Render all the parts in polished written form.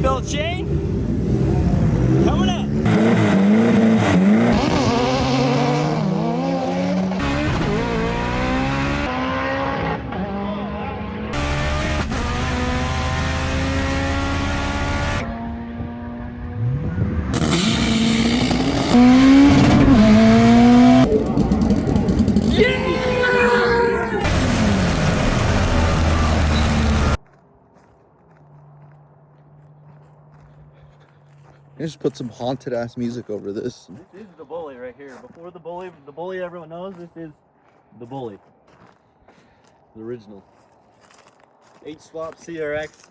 GoofyBuilt chain coming up. Just put some haunted ass music over this. This is the bully right here. Before the bully everyone knows, this is the bully. The original. H-swap CRX.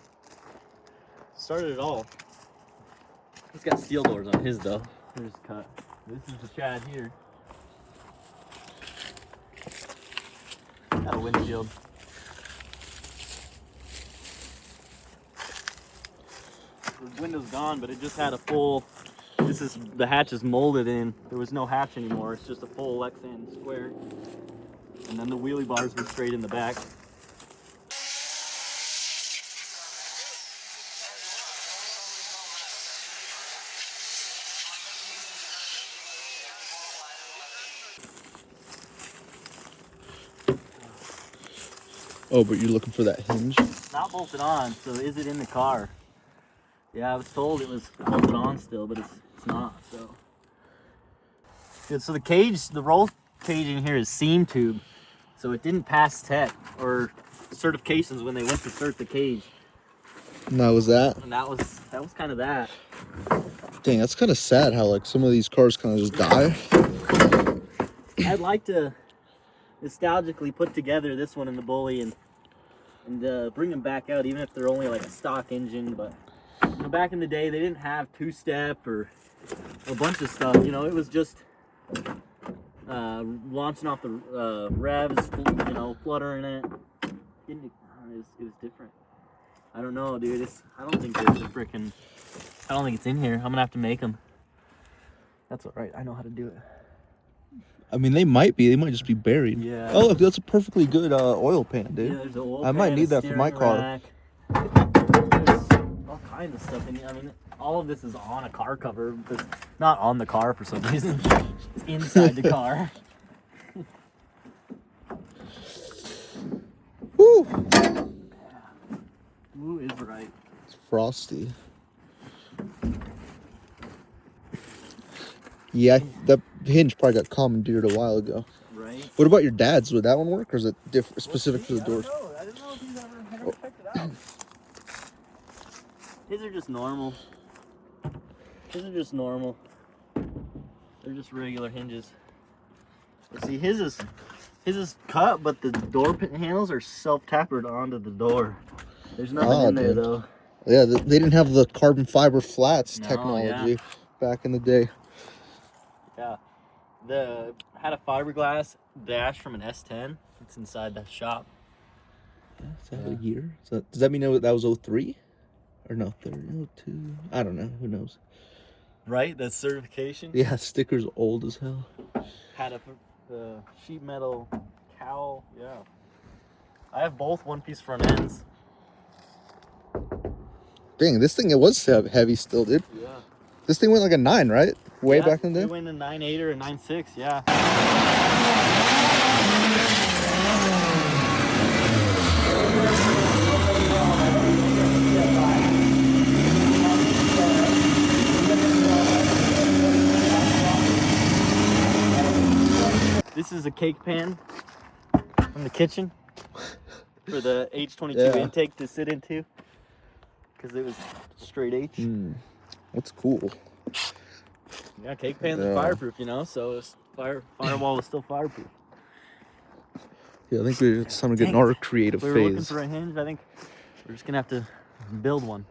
Started it all. He's got steel doors on his though. Here's cut. This is the Chad here. Got a windshield. The window's gone, but it just had a full, the hatch is molded in. There was no hatch anymore. It's just a full Lexan square. And then the wheelie bars were straight in the back. Oh, but you're looking for that hinge? Not bolted on, so is it in the car? Yeah, I was told it was bolted on still, but it's not, so. Good, so the cage, the roll cage in here is seam tube. So it didn't pass tech or certifications when they went to cert the cage. And that was that? And that was kind of that. Dang, that's kind of sad how like some of these cars kind of just die. I'd like to nostalgically put together this one and the bully and bring them back out, even if they're only like a stock engine, but you know, back in the day, they didn't have two-step or a bunch of stuff. You know, it was just launching off the revs, you know, fluttering it. It was different. I don't know, dude. I don't think there's a freaking. I don't think it's in here. I'm gonna have to make them. That's all right. I know how to do it. I mean, they might be. They might just be buried. Yeah. Oh, look, that's a perfectly good oil pan, dude. Yeah, there's an oil I pan, might need that for my car. Rack. All kinds of stuff in here. I mean, all of this is on a car cover, but not on the car for some reason. It's inside the car. Woo! Woo is right. It's frosty. Yeah, that hinge probably got commandeered a while ago. Right. What about your dad's? Would that one work, or is it different, specific for the doors? I don't know if he's ever checked it out. His are just normal. His are just normal. They're just regular hinges. But see, his is cut, but the door handles are self-tapered onto the door. There's nothing in there, though. Yeah, they didn't have the carbon fiber flats technology yeah. back in the day. Yeah. Had a fiberglass dash from an S10. It's inside that shop. Is that a year? Does that mean that was 03? Or no, 02? I don't know. Who knows? Right? That's certification? Yeah, sticker's old as hell. Had a sheet metal cowl. Yeah. I have both one-piece front ends. Dang, this thing, it was heavy still, dude. Yeah. This thing went like a 9, right? Way back in the day? It went a 9.8 or a 9.6, yeah. This is a cake pan from the kitchen for the H22 intake to sit into, because it was straight H. That's cool. Yeah, cake pans are fireproof, you know, so firewall is still fireproof. Yeah, I think it's time to get in our creative phase. We're looking for a hinge. I think we're just gonna have to build one.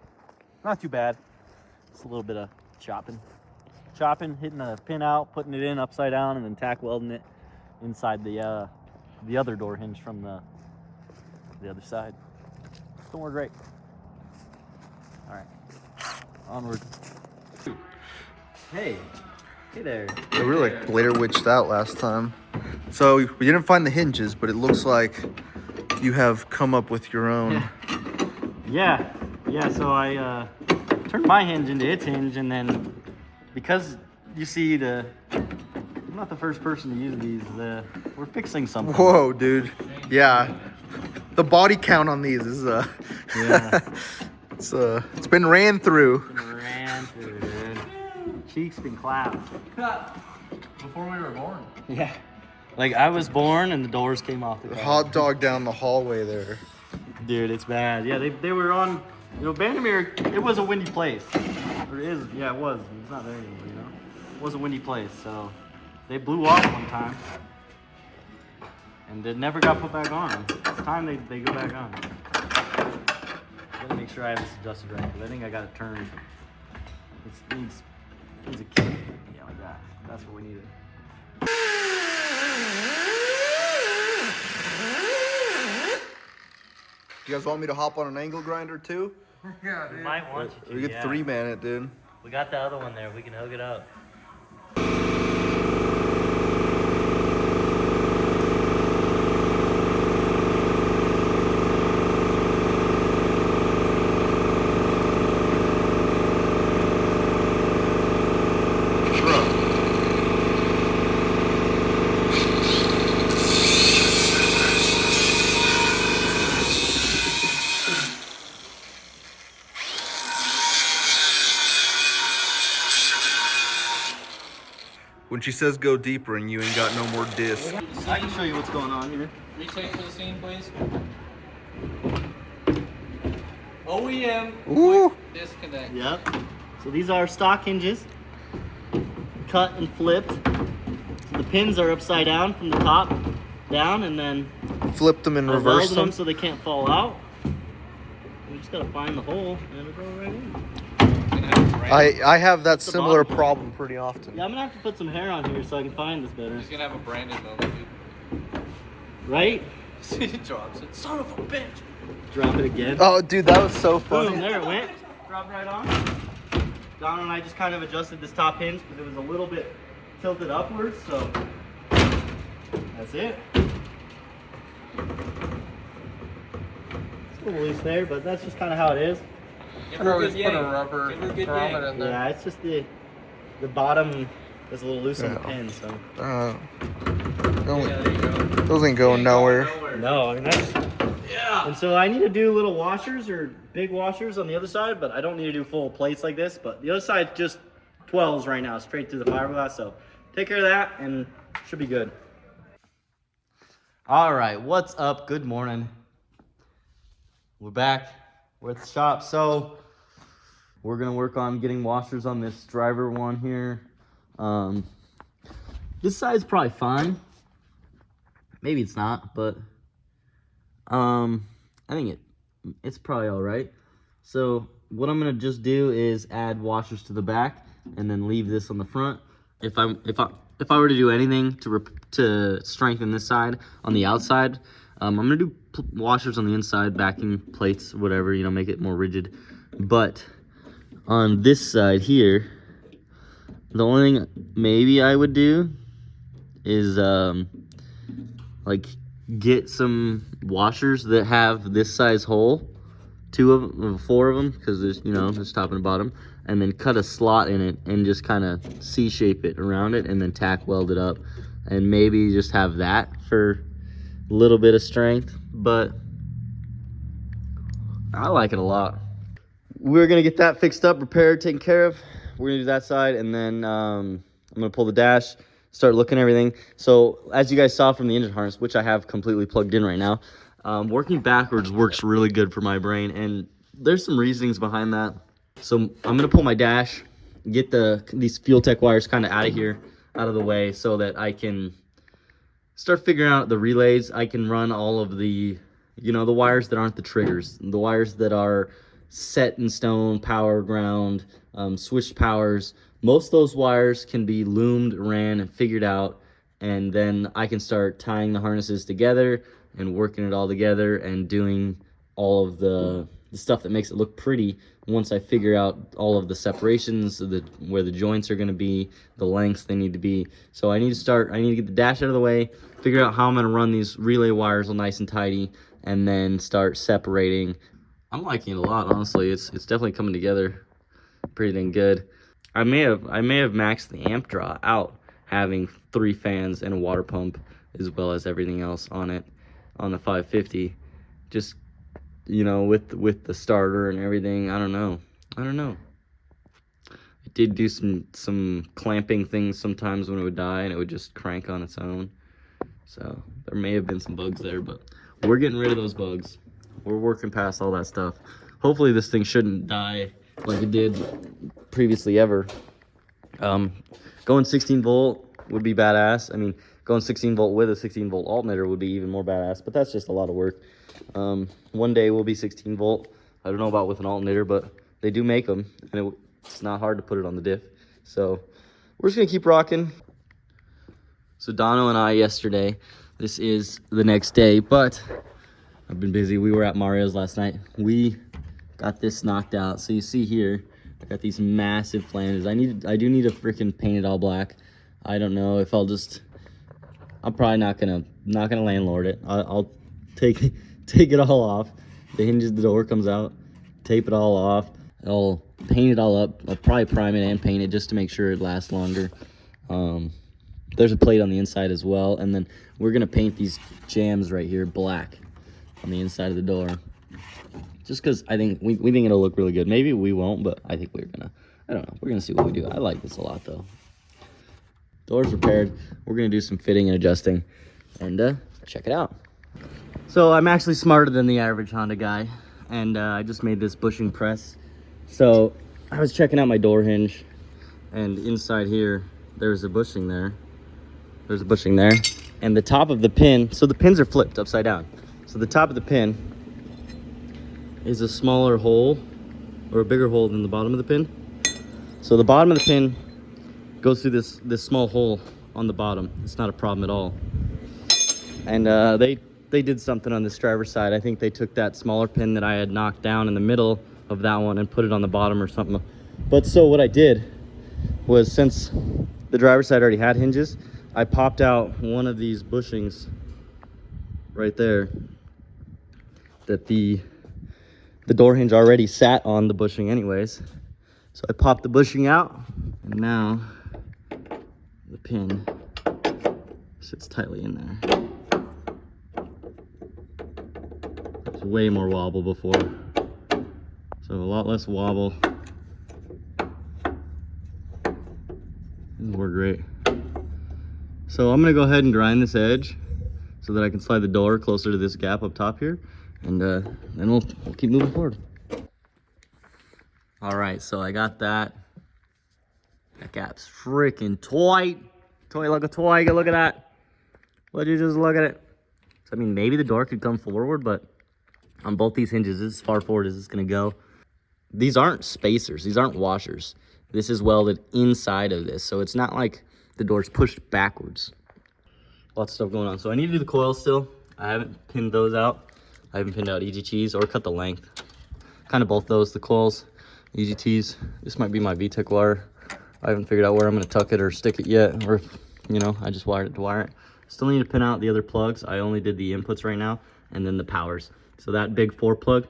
Not too bad. Just a little bit of chopping, hitting a pin out, putting it in upside down, and then tack welding it inside the other door hinge from the other side. It's gonna work great. All right, onward. Hey there. We were like Blair Witched out last time. So we didn't find the hinges, but it looks like you have come up with your own. Yeah. So I turned my hinge into its hinge, and then because you see I'm not the first person to use these. We're fixing something. Whoa, dude. Yeah. The body count on these is Yeah. it's been ran through. Ran through, dude. Cheeks been clapped. Before we were born. Yeah. Like I was born and the doors came off the car. Hot dog down the hallway there. Dude, it's bad. Yeah, they were on, Vandermeer, it was a windy place. Or it is, yeah, it was. It's not there anymore, It was a windy place, so they blew off one time. And they never got put back on. It's time they go back on. Gotta make sure I have this adjusted right, because I think I got it turned. It needs a kick. Yeah, like that. That's what we needed. You guys want me to hop on an angle grinder too? Yeah, We dude. might want you to, We could yeah. 3-man it, dude. We got the other one there. We can hook it up. When she says go deeper and you ain't got no more discs. I can show you what's going on here. Retake for the scene, please. OEM Ooh. quick disconnect. Yep. So these are stock hinges, cut and flipped. So the pins are upside down from the top down, and then Flipped them and I reversed welded them them. so they can't fall out. We just gotta find the hole and it'll go right in. I have that the similar bottom. problem pretty often. Yeah, I'm gonna have to put some hair on here so I can find this better. He's gonna have a branded moment, Right? dude. He drops it. Son of a bitch. Drop it again. Oh, dude, that was so Boom, funny. there it went. Drop right on. Donno and I just kind of adjusted this top hinge because it was a little bit tilted upwards, so that's it. It's a little loose there, but that's just kind of how it is. I'd always put a rubber grommet in there. Yeah, it's just the bottom is a little loose on the Yeah. pin, so. Yeah, there you go. Those ain't going nowhere. No, I mean that's. Yeah. And so I need to do little washers or big washers on the other side, but I don't need to do full plates like this. But the other side just 12s right now, straight through the fiberglass. So take care of that and should be good. All right, what's up? Good morning. We're back. We're at the shop. So we're gonna work on getting washers on this driver one here. This side's probably fine. Maybe it's not, but I think it's probably all right. So what I'm gonna just do is add washers to the back and then leave this on the front. If I were to do anything to strengthen this side on the outside, I'm gonna do washers on the inside, backing plates, whatever, make it more rigid. But on this side here, the only thing maybe I would do is like get some washers that have this size hole, 4 of them, because there's there's top and bottom, and then cut a slot in it and just kind of C-shape it around it and then tack weld it up, and maybe just have that for a little bit of strength. But I like it a lot. We're gonna get that fixed up, repaired, taken care of. We're gonna do that side, and then I'm gonna pull the dash, start looking at everything. So as you guys saw from the engine harness, which I have completely plugged in right now, working backwards works really good for my brain, and there's some reasonings behind that. So I'm gonna pull my dash, get these Fuel Tech wires kind of out of here, out of the way, so that I can start figuring out the relays. I can run all of the, the wires that aren't the triggers, the wires that are set in stone, power, ground, switched powers. Most of those wires can be loomed, ran, and figured out, and then I can start tying the harnesses together and working it all together and doing all of the stuff that makes it look pretty once I figure out all of the separations, where the joints are going to be, the lengths they need to be. So I need to get the dash out of the way, figure out how I'm going to run these relay wires all nice and tidy, and then start separating. I'm liking it a lot, honestly. It's definitely coming together. pretty dang good. I may have maxed the amp draw out, having 3 fans and a water pump, as well as everything else on it, on the 550. Just, you know, with the starter and everything. I don't know. It did do some clamping things sometimes when it would die, and it would just crank on its own. So there may have been some bugs there, but we're getting rid of those bugs. We're working past all that stuff. Hopefully this thing shouldn't die like it did previously ever. Going 16 volt would be badass. I mean, going 16 volt with a 16 volt alternator would be even more badass, but that's just a lot of work. One day will be 16 volt. I don't know about with an alternator, but they do make them, and it's not hard to put it on the diff. So we're just gonna keep rocking. So Donno and I yesterday, this is the next day, but I've been busy. We were at Mario's last night. We got this knocked out. So you see here, I got these massive flanges. I do need to freaking paint it all black. I don't know if I'm probably not gonna landlord it. I'll take it all off. The hinges, the door comes out, tape it all off. I'll paint it all up. I'll probably prime it and paint it just to make sure it lasts longer. There's a plate on the inside as well, and then we're gonna paint these jams right here black on the inside of the door, just because I think we think it'll look really good. Maybe we won't, but I think I don't know, we're gonna see what we do. I like this a lot though. Door's repaired. We're gonna do some fitting and adjusting, and check it out. So I'm actually smarter than the average Honda guy, and I just made this bushing press. So I was checking out my door hinge, and inside here there's a bushing there. And the top of the pin, so the pins are flipped upside down. So the top of the pin is a smaller hole, or a bigger hole than the bottom of the pin. So the bottom of the pin goes through this small hole on the bottom. It's not a problem at all. And they did something on this driver's side. I think they took that smaller pin that I had knocked down in the middle of that one and put it on the bottom or something. But so what I did was, since the driver's side already had hinges, I popped out one of these bushings right there that the door hinge already sat on the bushing anyways. So I popped the bushing out, and now the pin sits tightly in there. There's way more wobble before, so a lot less wobble. We're great. So I'm gonna go ahead and grind this edge so that I can slide the door closer to this gap up top here, and then we'll keep moving forward. All right, so I got that. That gap's freaking tight. Toy like a toy. Look at that. Would you just look at it? So, I mean, maybe the door could come forward, but on both these hinges, this is as far forward as it's gonna go. These aren't spacers. These aren't washers. This is welded inside of this, so it's not like the door's pushed backwards. Lots of stuff going on. So I need to do the coils still. I haven't pinned those out. I haven't pinned out EGTs or cut the length. Kind of both those, the coils, EGTs. This might be my VTEC wire. I haven't figured out where I'm gonna tuck it or stick it yet, or if, you know, I just wired it to wire it. Still need to pin out the other plugs. I only did the inputs right now, and then the powers. So that big 4 plug,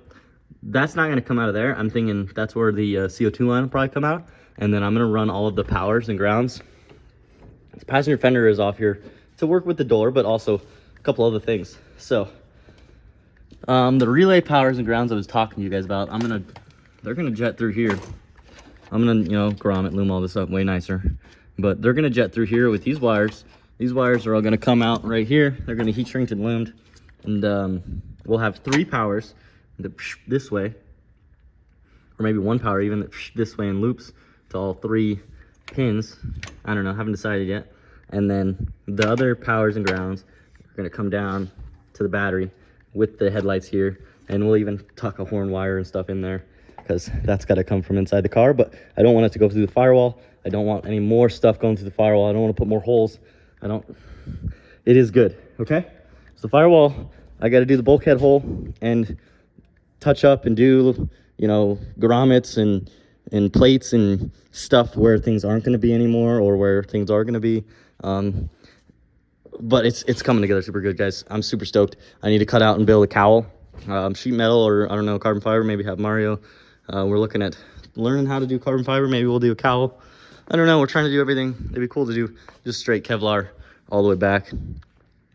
that's not gonna come out of there. I'm thinking that's where the CO2 line will probably come out. And then I'm gonna run all of the powers and grounds. The passenger fender is off here to work with the door, but also a couple other things. So the relay powers and grounds I was talking to you guys about, they're gonna jet through here. I'm gonna, you know, grommet, loom all this up way nicer, but they're gonna jet through here with these wires. These wires are all gonna come out right here. They're gonna heat shrinked and loomed, and we'll have 3 powers this way, or maybe 1 power even this way and loops to all 3 pins. I don't know, haven't decided yet. And then the other powers and grounds are gonna come down to the battery with the headlights here, and we'll even tuck a horn wire and stuff in there, because that's got to come from inside the car. But I don't want it to go through the firewall. I don't want any more stuff going through the firewall. I don't want to put more holes. It is good, okay? So the firewall, I got to do the bulkhead hole and touch up and do, you know, grommets and plates and stuff where things aren't going to be anymore, or where things are going to be. But it's coming together super good, guys. I'm super stoked. I need to cut out and build a cowl, sheet metal, or I don't know, carbon fiber, maybe have Mario. We're looking at learning how to do carbon fiber. Maybe we'll do a cowl. I don't know. We're trying to do everything. It'd be cool to do just straight Kevlar all the way back.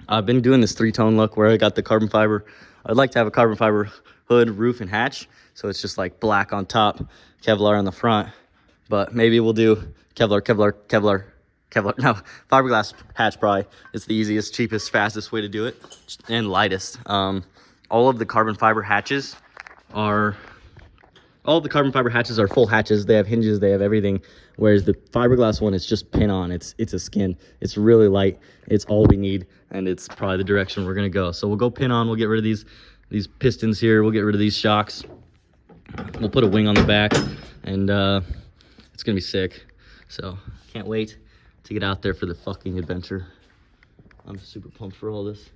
I've been doing this 3-tone look where I got the carbon fiber. I'd like to have a carbon fiber hood, roof, and hatch. So it's just like black on top, Kevlar on the front. But maybe we'll do Kevlar, no, fiberglass hatch probably. It's the easiest, cheapest, fastest way to do it, and lightest. All of the carbon fiber hatches are full hatches. They have hinges, they have everything. Whereas the fiberglass one is just pin on. It's a skin. It's really light. It's all we need, and it's probably the direction we're gonna go. So we'll go pin on. We'll get rid of these pistons here. We'll get rid of these shocks. We'll put a wing on the back, and it's gonna be sick. So can't wait to get out there for the fucking adventure. I'm super pumped for all this.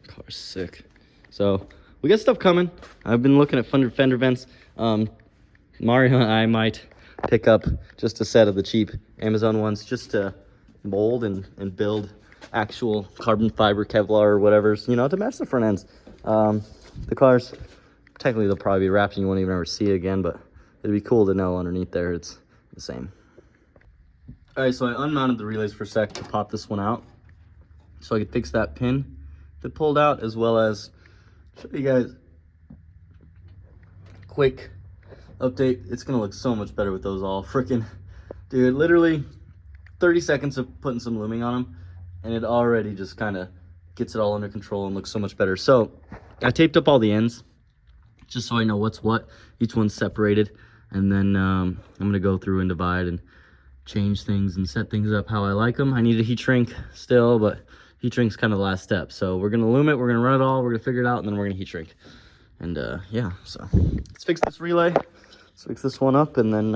Car's sick. So we got stuff coming. I've been looking at fender vents. Mario and I might pick up just a set of the cheap Amazon ones just to mold and build actual carbon fiber Kevlar or whatever's, you know, to match the front ends. The cars, technically they'll probably be wrapped and you won't even ever see it again, but it'd be cool to know underneath there it's the same. All right, so I unmounted the relays for a sec to pop this one out so I could fix that pin that pulled out, as well as show you guys quick update. It's gonna look so much better with those all freaking, dude, literally 30 seconds of putting some looming on them and it already just kind of gets it all under control and looks so much better. So I taped up all the ends just so I know what's what. Each one's separated, and then I'm gonna go through and divide and change things and set things up how I like them. I need a heat shrink still, but heat shrink's kind of the last step. So we're gonna loom it, we're gonna run it all, we're gonna figure it out, and then we're gonna heat shrink. And yeah, so let's fix this relay, let's fix this one up, and then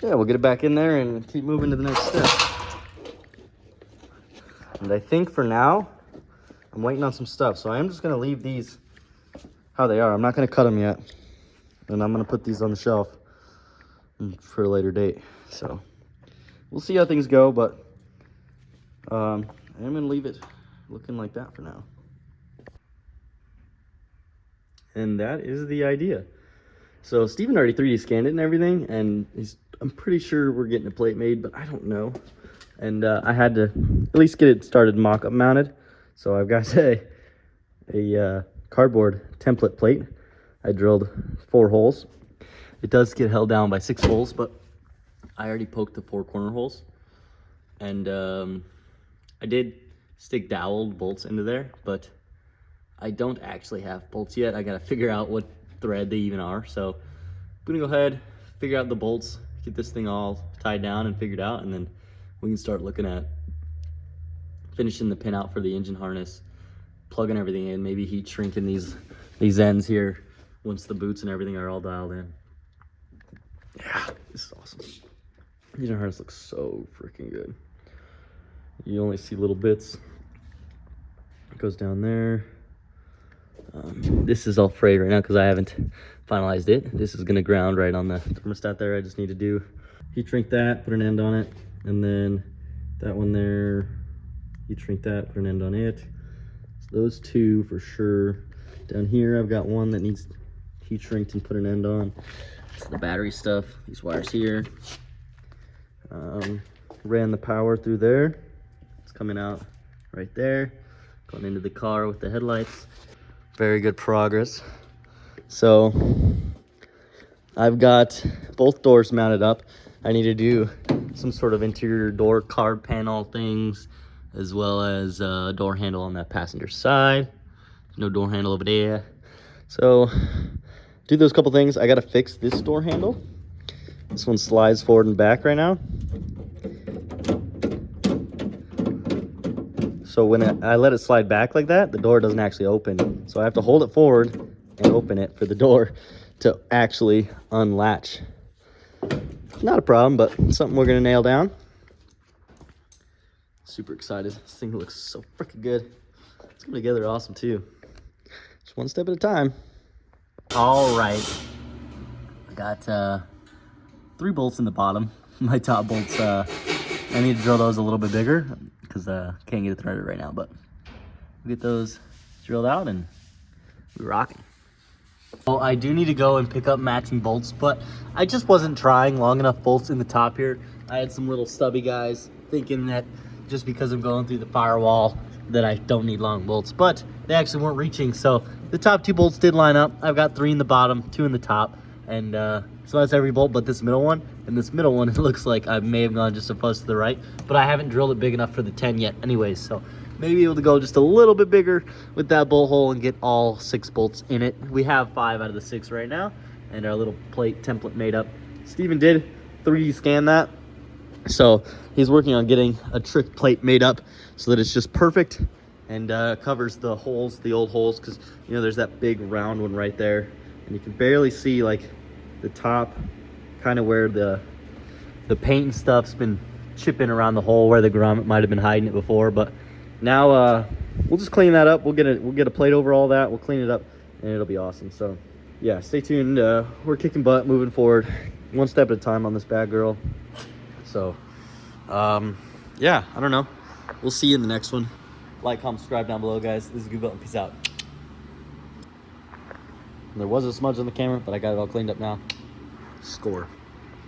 yeah, we'll get it back in there and keep moving to the next step. And I think for now, I'm waiting on some stuff, so I am just gonna leave these how they are. I'm not gonna cut them yet, and I'm gonna put these on the shelf for a later date. So we'll see how things go, but I am gonna leave it looking like that for now. And that is the idea. So Steven already 3D scanned it and everything, and I'm pretty sure we're getting a plate made, but I don't know. And I had to at least get it started mock-up mounted. So I've got a cardboard template plate. I drilled 4 holes. It does get held down by 6 holes, but I already poked the 4 corner holes. And I did stick doweled bolts into there, but I don't actually have bolts yet. I gotta figure out what thread they even are. So I'm gonna go ahead, figure out the bolts, get this thing all tied down and figured out, and then we can start looking at finishing the pin out for the engine harness, plugging everything in, maybe heat shrinking these ends here once the boots and everything are all dialed in. Yeah, this is awesome. Engine harness looks so freaking good. You only see little bits. It goes down there. This is all frayed right now because I haven't finalized it. This is gonna ground right on the thermostat there. I just need to do heat shrink that, put an end on it, and then that one there, heat shrink that, put an end on it. So those 2 for sure. Down here I've got one that needs heat shrinked and put an end on. It's the battery stuff, these wires here. Ran the power through there. It's coming out right there, going into the car with the headlights. Very good progress. So I've got both doors mounted up. I need to do some sort of interior door card panel things, as well as a door handle on that passenger side. No door handle over there. So do those couple things. I gotta fix this door handle. This one slides forward and back right now. So when I let it slide back like that, the door doesn't actually open. So I have to hold it forward and open it for the door to actually unlatch. Not a problem, but something we're gonna nail down. Super excited. This thing looks so freaking good. It's coming together awesome too. Just one step at a time. All right. I got 3 bolts in the bottom. My top bolts, I need to drill those a little bit bigger because can't get it threaded right now, but we'll get those drilled out and we're rocking. Well, I do need to go and pick up matching bolts, but I just wasn't trying long enough bolts in the top here. I had some little stubby guys thinking that just because I'm going through the firewall that I don't need long bolts, but they actually weren't reaching. So the top 2 bolts did line up. I've got 3 in the bottom, 2 in the top, and so that's every bolt but this middle one. And this middle one, it looks like I may have gone just a fuzz to the right, but I haven't drilled it big enough for the 10 yet anyways, so maybe able to go just a little bit bigger with that bolt hole and get all 6 bolts in it. We have 5 out of the 6 right now, and our little plate template made up. Steven did 3D scan that, so he's working on getting a trick plate made up so that it's just perfect and covers the holes, the old holes, because you know there's that big round one right there, and you can barely see like the top, kind of where the paint and stuff's been chipping around the hole where the grommet might have been hiding it before. But now we'll just clean that up. We'll get a plate over all that. We'll clean it up, and it'll be awesome. So yeah, stay tuned. We're kicking butt, moving forward, one step at a time on this bad girl. So yeah, I don't know. We'll see you in the next one. Like, comment, subscribe down below, guys. This is GoofyBuilt, and peace out. And there was a smudge on the camera, but I got it all cleaned up now. Score.